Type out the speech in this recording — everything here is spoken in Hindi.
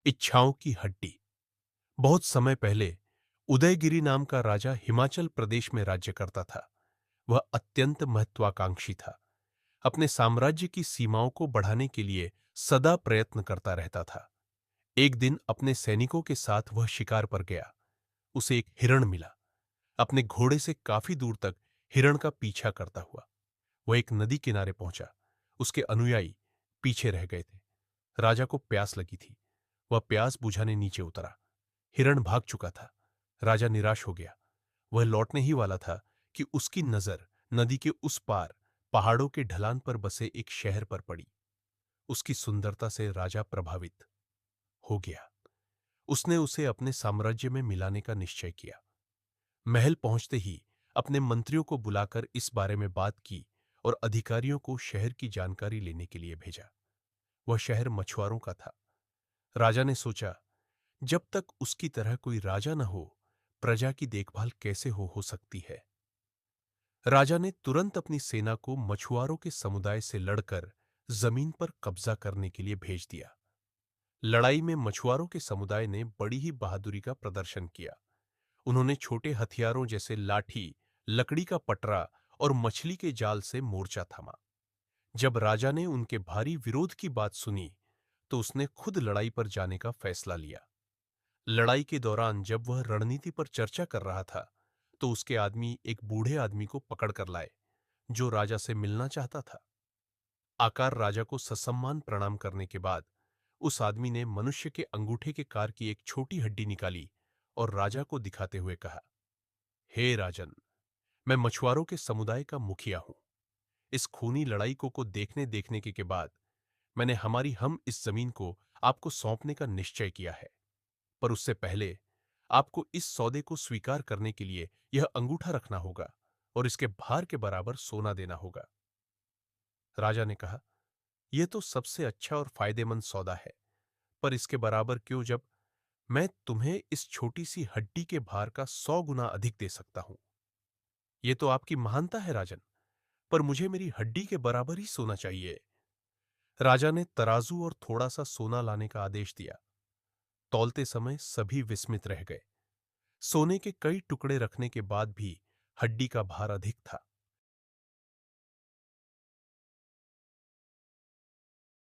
इच्छाओं की हड्डी। बहुत समय पहले उदयगिरि नाम का राजा हिमाचल प्रदेश में राज्य करता था। वह अत्यंत महत्वाकांक्षी था। अपने साम्राज्य की सीमाओं को बढ़ाने के लिए सदा प्रयत्न करता रहता था। एक दिन अपने सैनिकों के साथ वह शिकार पर गया। उसे एक हिरण मिला। अपने घोड़े से काफी दूर तक हिरण का पीछा करता हुआ वह एक नदी किनारे पहुंचा। उसके अनुयायी पीछे रह गए थे। राजा को प्यास लगी थी। वह प्यास बुझाने नीचे उतरा। हिरण भाग चुका था। राजा निराश हो गया। वह लौटने ही वाला था कि उसकी नजर नदी के उस पार पहाड़ों के ढलान पर बसे एक शहर पर पड़ी। उसकी सुंदरता से राजा प्रभावित हो गया। उसने उसे अपने साम्राज्य में मिलाने का निश्चय किया। महल पहुंचते ही अपने मंत्रियों को बुलाकर इस बारे में बात की और अधिकारियों को शहर की जानकारी लेने के लिए भेजा। वह शहर मछुआरों का था। राजा ने सोचा, जब तक उसकी तरह कोई राजा न हो, प्रजा की देखभाल कैसे हो सकती है। राजा ने तुरंत अपनी सेना को मछुआरों के समुदाय से लड़कर जमीन पर कब्जा करने के लिए भेज दिया। लड़ाई में मछुआरों के समुदाय ने बड़ी ही बहादुरी का प्रदर्शन किया। उन्होंने छोटे हथियारों जैसे लाठी, लकड़ी का पटरा और मछली के जाल से मोर्चा थामा। जब राजा ने उनके भारी विरोध की बात सुनी, तो उसने खुद लड़ाई पर जाने का फैसला लिया। लड़ाई के दौरान जब वह रणनीति पर चर्चा कर रहा था, तो उसके आदमी एक बूढ़े आदमी को पकड़ कर लाए, जो राजा से मिलना चाहता था। आकार राजा को ससम्मान प्रणाम करने के बाद उस आदमी ने मनुष्य के अंगूठे के कार की एक छोटी हड्डी निकाली और राजा को दिखाते हुए कहा, हे राजन, मैं मछुआरों के समुदाय का मुखिया हूं। इस खूनी लड़ाई को देखने देखने के बाद मैंने हमारी हम इस जमीन को आपको सौंपने का निश्चय किया है। पर उससे पहले आपको इस सौदे को स्वीकार करने के लिए यह अंगूठा रखना होगा और इसके भार के बराबर सोना देना होगा। राजा ने कहा, यह तो सबसे अच्छा और फायदेमंद सौदा है, पर इसके बराबर क्यों, जब मैं तुम्हें इस छोटी सी हड्डी के भार का 100 गुना अधिक दे सकता हूं। यह तो आपकी महानता है राजन, पर मुझे मेरी हड्डी के बराबर ही सोना चाहिए। राजा ने तराजू और थोड़ा सा सोना लाने का आदेश दिया। तौलते समय सभी विस्मित रह गए। सोने के कई टुकड़े रखने के बाद भी हड्डी का भार अधिक था।